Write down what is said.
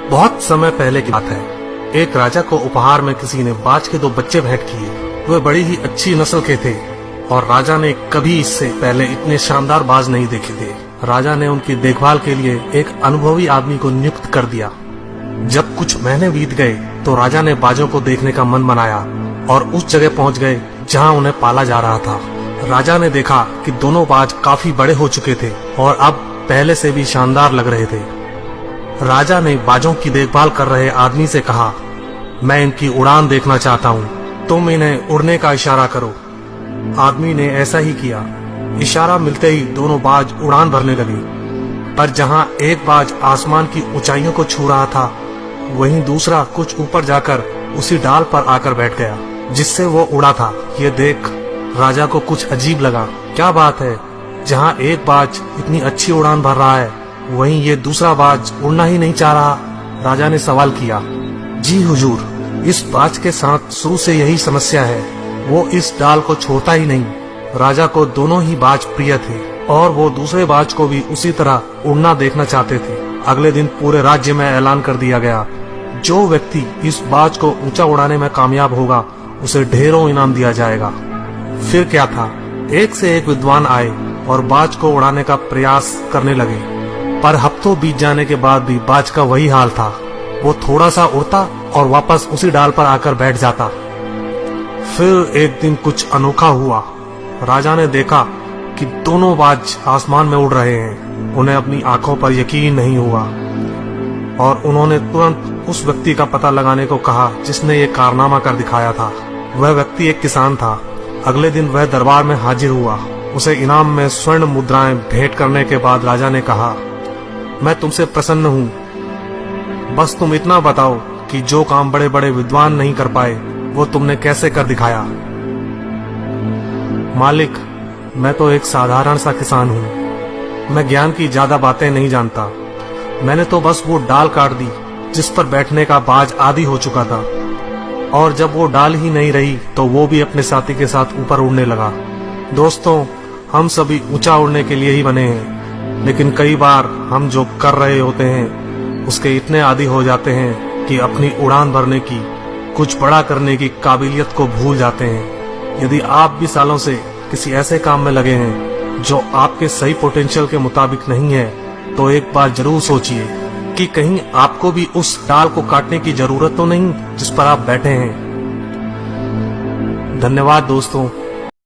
बहुत समय पहले की बात है। एक राजा को उपहार में किसी ने बाज के 2 बच्चे भेंट किए। वे बड़ी ही अच्छी नस्ल के थे और राजा ने कभी इससे पहले इतने शानदार बाज नहीं देखे थे। राजा ने उनकी देखभाल के लिए एक अनुभवी आदमी को नियुक्त कर दिया। जब कुछ महीने बीत गए तो राजा ने बाजों को देखने का मन बनाया और उस जगह पहुंच गए जहां उन्हें पाला जा रहा था। राजा ने देखा कि दोनों बाज काफी बड़े हो चुके थे और अब पहले से भी शानदार लग रहे थे। राजा ने बाजों की देखभाल कर रहे आदमी से कहा, मैं इनकी उड़ान देखना चाहता हूँ, तुम इन्हें उड़ने का इशारा करो। आदमी ने ऐसा ही किया। इशारा मिलते ही दोनों बाज उड़ान भरने लगे, पर जहाँ एक बाज आसमान की ऊंचाइयों को छू रहा था, वहीं दूसरा कुछ ऊपर जाकर उसी डाल पर आकर बैठ गया जिससे वो उड़ा था। ये देख राजा को कुछ अजीब लगा। क्या बात है, जहाँ एक बाज इतनी अच्छी उड़ान भर रहा है, वहीं ये दूसरा बाज उड़ना ही नहीं चाह रहा। राजा ने सवाल किया, जी हुजूर, इस बाज के साथ शुरू से यही समस्या है, वो इस डाल को छोड़ता ही नहीं। राजा को दोनों ही बाज प्रिय थे और वो दूसरे बाज को भी उसी तरह उड़ना देखना चाहते थे। अगले दिन पूरे राज्य में ऐलान कर दिया गया, जो व्यक्ति इस बाज को ऊंचा उड़ाने में कामयाब होगा उसे ढेरों इनाम दिया जाएगा। फिर क्या था, एक से एक विद्वान आए और बाज को उड़ाने का प्रयास करने लगे, पर हफ्तों बीत जाने के बाद भी बाज का वही हाल था। वो थोड़ा सा उड़ता और वापस उसी डाल पर आकर बैठ जाता। फिर एक दिन कुछ अनोखा हुआ। राजा ने देखा कि दोनों बाज आसमान में उड़ रहे हैं। उन्हें अपनी आंखों पर यकीन नहीं हुआ और उन्होंने तुरंत उस व्यक्ति का पता लगाने को कहा जिसने ये कारनामा कर दिखाया था। वह व्यक्ति एक किसान था। अगले दिन वह दरबार में हाजिर हुआ। उसे इनाम में स्वर्ण मुद्राएं भेंट करने के बाद राजा ने कहा, मैं तुमसे प्रसन्न हूँ, बस तुम इतना बताओ कि जो काम बड़े बड़े विद्वान नहीं कर पाए वो तुमने कैसे कर दिखाया। मालिक, मैं तो एक साधारण सा किसान हूँ, मैं ज्ञान की ज्यादा बातें नहीं जानता। मैंने तो बस वो डाल काट दी जिस पर बैठने का बाज आदी हो चुका था, और जब वो डाल ही नहीं रही तो वो भी अपने साथी के साथ ऊपर उड़ने लगा। दोस्तों, हम सभी ऊंचा उड़ने के लिए ही बने हैं, लेकिन कई बार हम जो कर रहे होते हैं उसके इतने आदी हो जाते हैं कि अपनी उड़ान भरने की, कुछ बड़ा करने की काबिलियत को भूल जाते हैं। यदि आप भी सालों से किसी ऐसे काम में लगे हैं जो आपके सही पोटेंशियल के मुताबिक नहीं है, तो एक बार जरूर सोचिए कि कहीं आपको भी उस डाल को काटने की जरूरत तो नहीं जिस पर आप बैठे हैं। धन्यवाद दोस्तों।